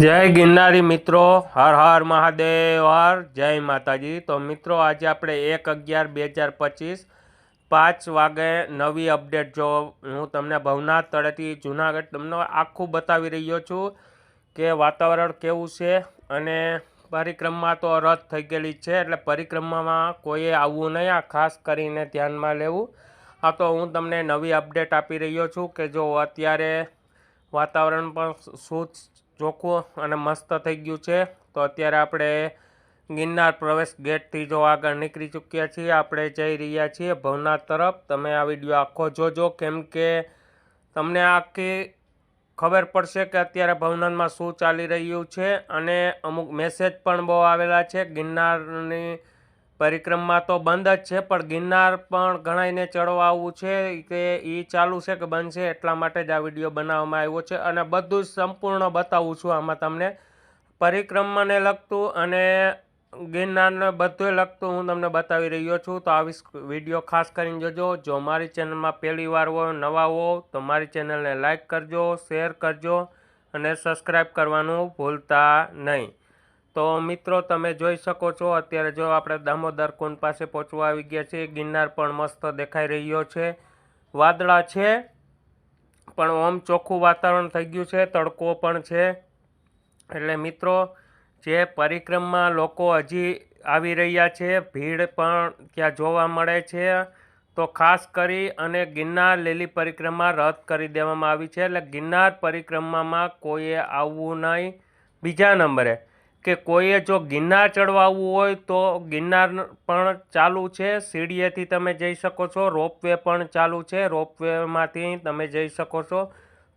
જય ગિરનારી મિત્રો, હર હર મહાદેવ, હર જય માતાજી। તો મિત્રો આજે આપણે 1/11/2025 5 વાગે નવી અપડેટ જો હું તમને ભવનાથ તળેટી જુનાગઢ તમને આખું બતાવી રહ્યો છું કે વાતાવરણ કેવું છે। અને પરિક્રમા તો રદ થઈ ગયેલી છે, એટલે પરિક્રમામાં કોઈએ આવવું નહીં, આ ખાસ કરીને ધ્યાનમાં લેવું। આ તો હું તમને નવી અપડેટ આપી રહ્યો છું કે જો અત્યારે વાતાવરણ પણ શુદ્ધ ચોખ્ખું અને મસ્ત થઈ ગયું છે। તો અત્યારે આપણે ગિરનાર પ્રવેશ ગેટથી જો આગળ નીકળી ચૂક્યા છીએ, આપણે જઈ રહ્યા છીએ ભવનાથ તરફ। તમે આ વિડીયો આખો જોજો, કેમ કે તમને આખી ખબર પડશે કે અત્યારે ભવનાથમાં શું ચાલી રહ્યું છે। અને અમુક મેસેજ પણ બહુ આવેલા છે। ગિરનારની પરિક્રમા તો બંધ જ છે, પણ ગિરનાર પણ ઘણાઈને ચડવા આવવું છે કે એ ચાલુ છે કે બંધ છે, એટલા માટે જ આ વિડીયો બનાવવામાં આવ્યો છે। અને બધું જ સંપૂર્ણ બતાવું છું આમાં તમને, પરિક્રમાને લગતું અને ગિરનારને બધું લગતું હું તમને બતાવી રહ્યો છું। તો આ વિડીયો ખાસ કરીને જોજો। જો મારી ચેનલમાં પહેલી વાર હોય, નવા હો, તો મારી ચેનલને લાઈક કરજો, શેર કરજો અને સબસ્ક્રાઈબ કરવાનું ભૂલતા નહીં। તો મિત્રો તમે જોઈ શકો છો અત્યારે જો આપણે દામોદર કુંડ પાસે પહોંચવા આવી ગયા છીએ। ગિરનાર પણ મસ્ત દેખાઈ રહ્યો છે, વાદળા છે પણ ઓમ ચોખ્ખું વાતાવરણ થઈ ગયું છે, તડકો પણ છે। એટલે મિત્રો જે પરિક્રમા લોકો હજી આવી રહ્યા છે, ભીડ પણ ત્યાં જોવા મળે છે। તો ખાસ કરી અને ગિરનાર લીલી પરિક્રમા રદ કરી દેવામાં આવી છે, એટલે ગિરનાર પરિક્રમામાં કોઈએ આવવું નહીં। બીજા નંબરે કે કોઈએ જો ગિરનાર ચડવા આવવું હોય તો ગિરનાર પણ ચાલુ છે, સીડીએથી તમે જઈ શકો છો, રોપવે પણ ચાલુ છે, રોપવેમાંથી તમે જઈ શકો છો।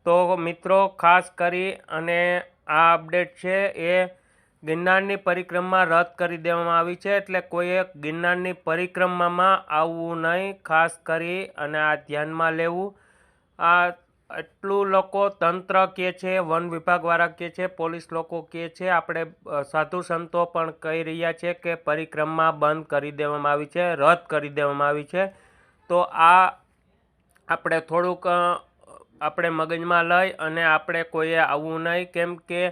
તો મિત્રો ખાસ કરી અને આ અપડેટ છે એ ગિરનારની પરિક્રમા રદ કરી દેવામાં આવી છે, એટલે કોઈએ ગિરનારની પરિક્રમામાં આવવું નહીં, ખાસ કરી અને આ ધ્યાનમાં લેવું। આ એટલું લોકો તંત્ર કહે છે, વન વિભાગવાળા કહે છે, પોલીસ લોકો કહે છે, આપણે સાધુ સંતો પણ કહી રહ્યા છે કે પરિક્રમા બંધ કરી દેવામાં આવી છે, રદ કરી દેવામાં આવી છે। તો આ આપણે થોડુંક આપણે મગજમાં લઈ અને આપણે કોઈએ આવવું નહીં, કેમ કે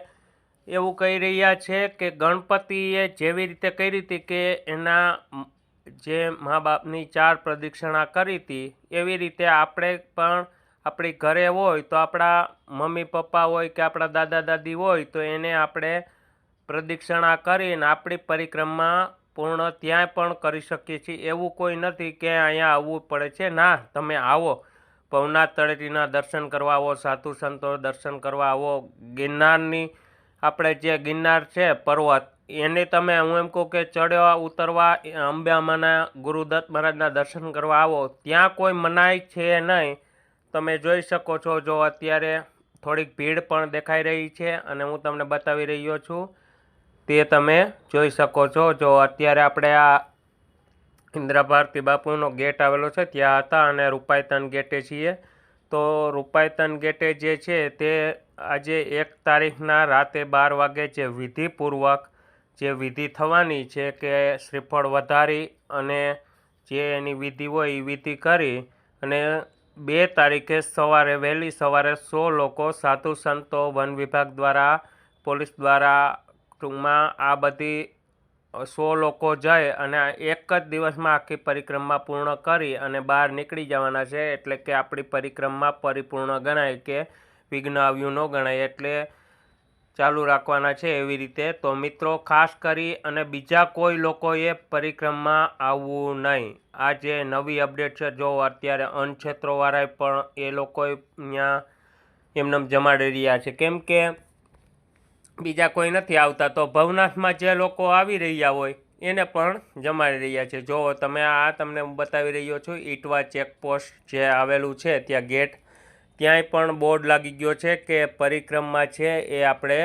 એવું કહી રહ્યા છે કે ગણપતિએ જેવી રીતે કરી હતી કે એના જે મા બાપની 4 પ્રદક્ષિણા કરી હતી, એવી રીતે આપણે પણ આપણી ઘરે હોય તો આપણા મમ્મી પપ્પા હોય કે આપણા દાદા દાદી હોય તો એને આપણે પ્રદક્ષિણા કરીને આપણી પરિક્રમા પૂર્ણ ત્યાંય પણ કરી શકીએ છીએ। એવું કોઈ નથી કે અહીંયા આવવું પડે છે, ના, તમે આવો, ભવનાથ તળેટીના દર્શન કરવા આવો, સાધુ સંતો દર્શન કરવા આવો, ગિરનારની આપણે જે ગિરનાર છે પર્વત, એને તમે હું એમ કહું કે ચડવા ઉતરવા અંબામાના ગુરુદત્ત મહારાજના દર્શન કરવા આવો, ત્યાં કોઈ મનાઈ છે નહીં। તમે જોઈ શકો છો, જો અત્યારે થોડીક ભીડ પણ દેખાઈ રહી છે અને હું તમને બતાવી રહ્યો છું તે તમે જોઈ શકો છો। જો અત્યારે આપણે આ ઇન્દિરા ભારતી બાપુનો ગેટ આવેલો છે ત્યાં હતા અને રૂપાયતન ગેટે છીએ। તો રૂપાયતન ગેટે જે છે તે આજે 1 તારીખના રાતે 12 વાગે જે વિધિપૂર્વક જે વિધિ થવાની છે કે શ્રીફળ વધારી અને જે એની વિધિ હોય એ વિધિ કરી અને 2 તારીખે સવારે વહેલી સવારે 100 લોકો સાધુ સંતો, વન વિભાગ દ્વારા, પોલીસ દ્વારા, ટૂંકમાં આ બધી 100 લોકો જાય અને એક જ દિવસમાં આખી પરિક્રમા પૂર્ણ કરી અને બહાર નીકળી જવાના છે, એટલે કે આપણી પરિક્રમા પરિપૂર્ણ ગણાય કે વિઘ્ન આવ્યું ન ગણાય, એટલે ચાલુ રાખવાના છે એવી રીતે। તો મિત્રો ખાસ કરી અને બીજા કોઈ લોકોએ પરિક્રમા આવવું નહીં। આ જે નવી અપડેટ છે, જો અત્યારે અનક્ષેત્રોવાળાએ પણ એ લોકોએ ત્યાં એમને જમાડી રહ્યા છે, કેમ કે બીજા કોઈ નથી આવતા, તો ભવનાથમાં જે લોકો આવી રહ્યા હોય એને પણ જમાડી રહ્યા છે। જો તમે આ તમને હું બતાવી રહ્યો છું ઈટવા ચેકપોસ્ટ જે આવેલું છે ત્યાં ગેટ, ત્યાંય પણ બોર્ડ લાગી ગયો છે કે પરિક્રમા છે એ આપણે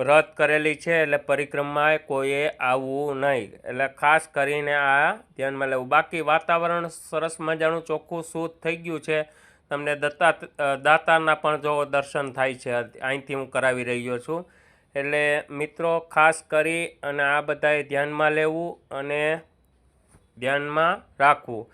રદ કરેલી છે, એટલે પરિક્રમાએ કોઈએ આવવું નહીં, એટલે ખાસ કરીને આ ધ્યાનમાં લેવું। બાકી વાતાવરણ સરસ મજાનું ચોખ્ખું શુદ્ધ થઈ ગયું છે, તમને દાતારના પણ જો દર્શન થાય છે, અહીંથી હું કરાવી રહ્યો છું। એટલે મિત્રો ખાસ કરી અને આ બધાએ ધ્યાનમાં લેવું અને ધ્યાનમાં રાખવું।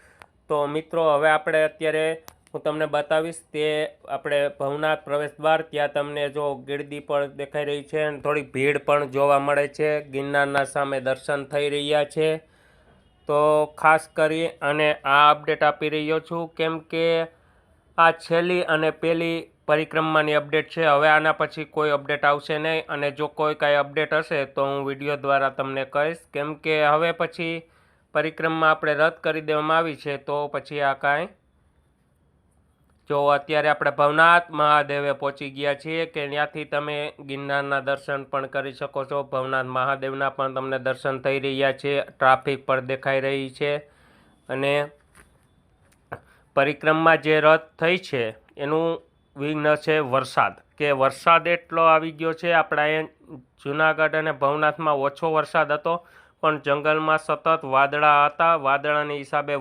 તો મિત્રો હવે આપણે અત્યારે હું તમને બતાવીશ. તે આપણે ભવનાથ પ્રવેશ દ્વાર ત્યાં તમને જો ગીરદી પણ દેખાઈ રહી છે અને થોડી ભીડ પણ જોવા મળે છે. ગિરનારના સામે દર્શન થઈ રહ્યા છે. તો ખાસ કરી અને આ અપડેટ આપી રહ્યો છું કેમ કે આ છેલ્લી અને પહેલી પરિક્રમાની અપડેટ છે. હવે આના પછી કોઈ અપડેટ આવશે નહીં અને જો કોઈ કાંઈ અપડેટ હશે તો હું વિડીયો દ્વારા તમને કહીશ કેમ કે હવે પછી પરિક્રમા આપણે રદ કરી દેવામાં આવી છે. તો પછી આ કાંઈ જો અત્યારે આપણે ભવનાથ મહાદેવે પહોંચી ગયા છીએ કે ત્યાંથી તમે ગિરનારના દર્શન પણ કરી શકો છો. ભવનાથ મહાદેવના પણ તમને દર્શન થઈ રહ્યા છે. ટ્રાફિક પણ દેખાઈ રહી છે અને પરિક્રમા જે રદ થઈ છે એનું વિઘ્ન છે વરસાદ, કે વરસાદ એટલો આવી ગયો છે. આપણા અહીંયા જૂનાગઢ અને ભવનાથમાં ઓછો વરસાદ હતો પણ જંગલમાં સતત વાદળા હતા. વાદળાની હિસાબે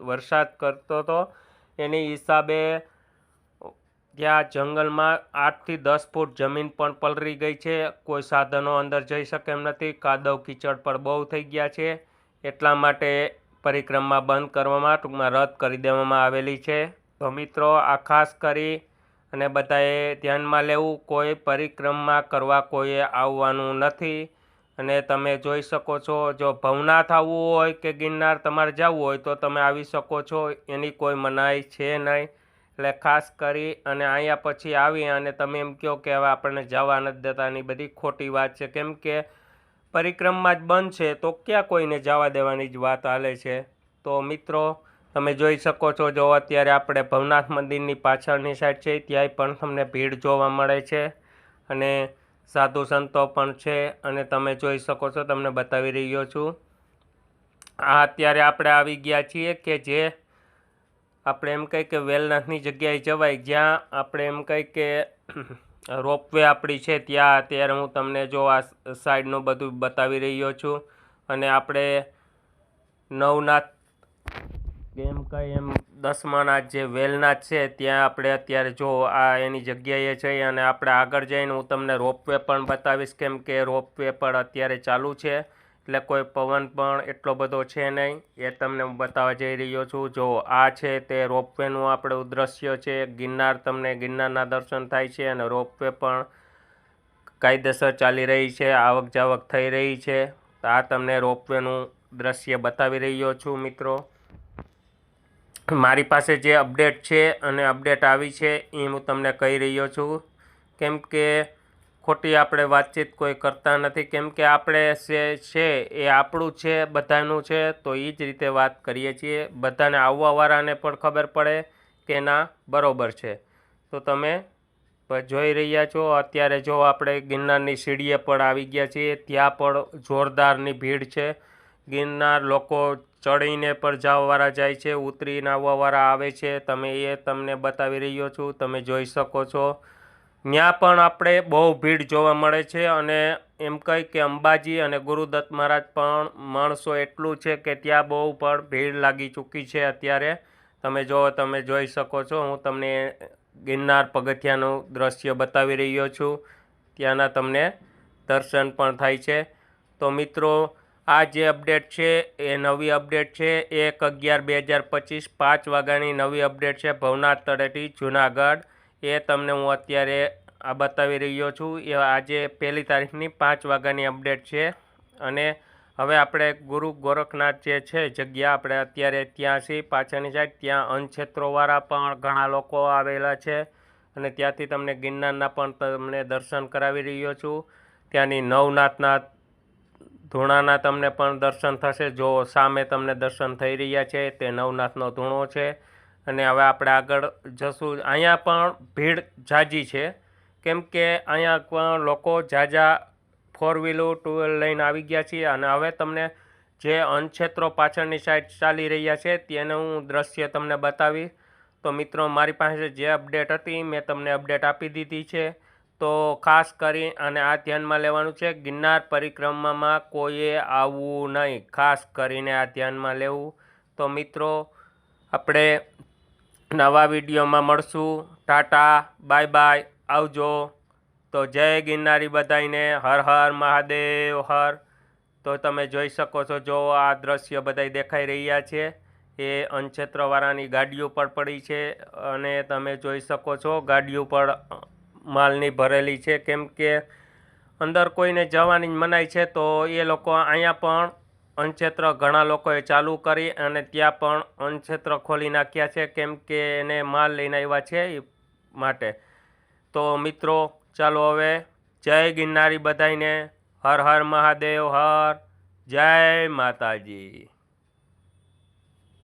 વરસાદ કરતો હતો. એની હિસાબે ત્યાં જંગલમાં 8થી 10 ફૂટ જમીન પણ પલળી ગઈ છે. કોઈ સાધનો અંદર જઈ શકે એમ નથી. કાદવ કીચડ પણ બહુ થઈ ગયા છે. એટલા માટે પરિક્રમા બંધ કરવામાં, ટૂંકમાં રદ કરી દેવામાં આવેલી છે. તો મિત્રો આ ખાસ કરી અને બધાએ ધ્યાનમાં લેવું. કોઈ પરિક્રમા કરવા કોઈએ આવવાનું નથી અને તમે જોઈ શકો છો જો ભવનાથ આવવું હોય કે ગિરનાર તમારે જવું હોય તો તમે આવી શકો છો. એની કોઈ મનાઈ છે નહીં. એટલે ખાસ કરી અને અહીંયા પછી આવી અને તમે એમ કહો કે હવે આપણને જવા નથી દેતા, એની બધી ખોટી વાત છે કેમ કે પરિક્રમા જ બંધ છે તો ક્યાં કોઈને જવા દેવાની જ વાત હાલે છે. તો મિત્રો તમે જોઈ શકો છો જો અત્યારે આપણે ભવનાથ મંદિરની પાછળની સાઈડ છે ત્યાંય પણ તમને ભીડ જોવા મળે છે અને સાધુ સંતો પણ છે અને તમે જોઈ શકો છો, તમને બતાવી રહ્યો છું. આ અત્યારે આપણે આવી ગયા છીએ કે જે આપણે એમ કહીએ કે વેલનાથની જગ્યાએ જવાય, જ્યાં આપણે એમ કહીએ કે રોપવે આપણી છે ત્યાં. અત્યારે હું તમને જો આ સાઈડનું બધું બતાવી રહ્યો છું અને આપણે નવનાથ એમ કંઈ એમ 10માનાથ જે વેલનાથ છે ત્યાં આપણે અત્યારે જો આ એની જગ્યાએ જઈએ અને આપણે આગળ જઈને હું તમને રોપવે પણ બતાવીશ કેમ કે રોપવે પણ અત્યારે ચાલુ છે. એટલે કોઈ પવન પણ એટલો બધો છે નહીં, એ તમને હું બતાવવા જઈ રહ્યો છું. જો આ છે તે રોપવેનું આપણું દ્રશ્ય છે. ગિરનાર, તમને ગિરનારના દર્શન થાય છે અને રોપવે પણ કાયદેસર ચાલી રહી છે, આવક જાવક થઈ રહી છે. તો આ તમને રોપવેનું દ્રશ્ય બતાવી રહ્યો છું. મિત્રો મારી પાસે જે અપડેટ છે અને અપડેટ આવી છે એ હું તમને કહી રહ્યો છું કેમ કે ખોટી આપણે વાતચીત કોઈ કરતા નથી કેમ કે આપણે છે એ આપણું છે, બધાનું છે, તો એ જ રીતે વાત કરીએ છીએ. બધાને આવવાવાળાને પણ ખબર પડે કે ના બરાબર છે. તો તમે જોઈ રહ્યા છો અત્યારે જો આપણે ગિરનારની સીડીએ પણ આવી ગયા છીએ. ત્યાં પણ જોરદારની ભીડ છે. ગિરનાર લોકો ચડીને પણ જવાવાળા જાય છે, ઉતરીને આવવાવાળા આવે છે. તમને બતાવી રહ્યો છું, તમે જોઈ શકો છો. ત્યાં પણ આપણે બહુ ભીડ જોવા મળે છે અને એમ કહી કે અંબાજી અને ગુરુદત્ત મહારાજ પણ માણસો એટલું છે કે ત્યાં બહુ પણ ભીડ લાગી ચૂકી છે અત્યારે. તમે જોઈ શકો છો. હું તમને ગિરનાર પગથિયાનું દ્રશ્ય બતાવી રહ્યો છું. ત્યાંના તમને દર્શન પણ થાય છે. તો મિત્રો આ જે અપડેટ છે એ નવી અપડેટ છે. 1/11/2025 5 વાગ્યાની નવી અપડેટ છે ભવનાથ તળેટી જૂનાગઢ. એ તમને હું અત્યારે આ બતાવી રહ્યો છું. એ આજે 1 તારીખની 5 વાગ્યાની અપડેટ છે અને હવે આપણે ગુરુ ગોરખનાથ જે છે જગ્યા, આપણે અત્યારે ત્યાં છીએ પાછળની સાઈડ. ત્યાં અનક્ષેત્રોવાળા પણ ઘણા લોકો આવેલા છે અને ત્યાંથી તમને ગિરનારના પણ તમને દર્શન કરાવી રહ્યો છું. ત્યાંની નવનાથના ધૂણાના તમને પણ દર્શન થશે. જો સામે તમને દર્શન થઈ રહ્યા છે તે નવનાથનો ધૂણો છે અને હવે આપણે આગળ જશું. અહીંયા પણ ભીડ ઝાઝી છે કેમ કે અહીંયા પણ લોકો ઝાઝા 4 વ્હીલર 2 વ્હીલર લઈને આવી ગયા છીએ અને હવે તમને જે અનક્ષેત્રો પાછળની સાઈડ ચાલી રહ્યા છે તેનું હું દ્રશ્ય તમને બતાવી. તો મિત્રો મારી પાસે જે અપડેટ હતી મેં તમને અપડેટ આપી દીધી છે. તો ખાસ કરી અને આ ધ્યાનમાં લેવાનું છે, ગિરનાર પરિક્રમામાં કોઈએ આવવું નહીં. ખાસ કરીને આ ધ્યાનમાં લેવું. તો મિત્રો આપણે નવા વિડીયોમાં મળશું. ટાટા, બાય બાય, આવજો. તો જય ગિરનારી બધાઈને. હર હર મહાદેવ હર. તો તમે જોઈ શકો છો જો આ દ્રશ્ય બધાય દેખાઈ રહ્યા છે એ અનક્ષેત્રવાળાની ગાડીઓ પર પડી છે અને તમે જોઈ શકો છો ગાડીઓ પર માલની ભરેલી છે, કેમ કે અંદર કોઈને જવાની જ મનાઈ છે. તો એ લોકો અહીંયા પણ અન્નક્ષેત્ર ઘણા લોકોએ ચાલુ કરી અને ત્યાં પણ અન્નક્ષેત્ર ખોલી નાખ્યા છે, કેમ કે એને માલ લઈને આવ્યા છે એ માટે. તો મિત્રો ચાલો હવે જય ગિરનારી બધાઈને. હર હર મહાદેવ, હર જય માતાજી.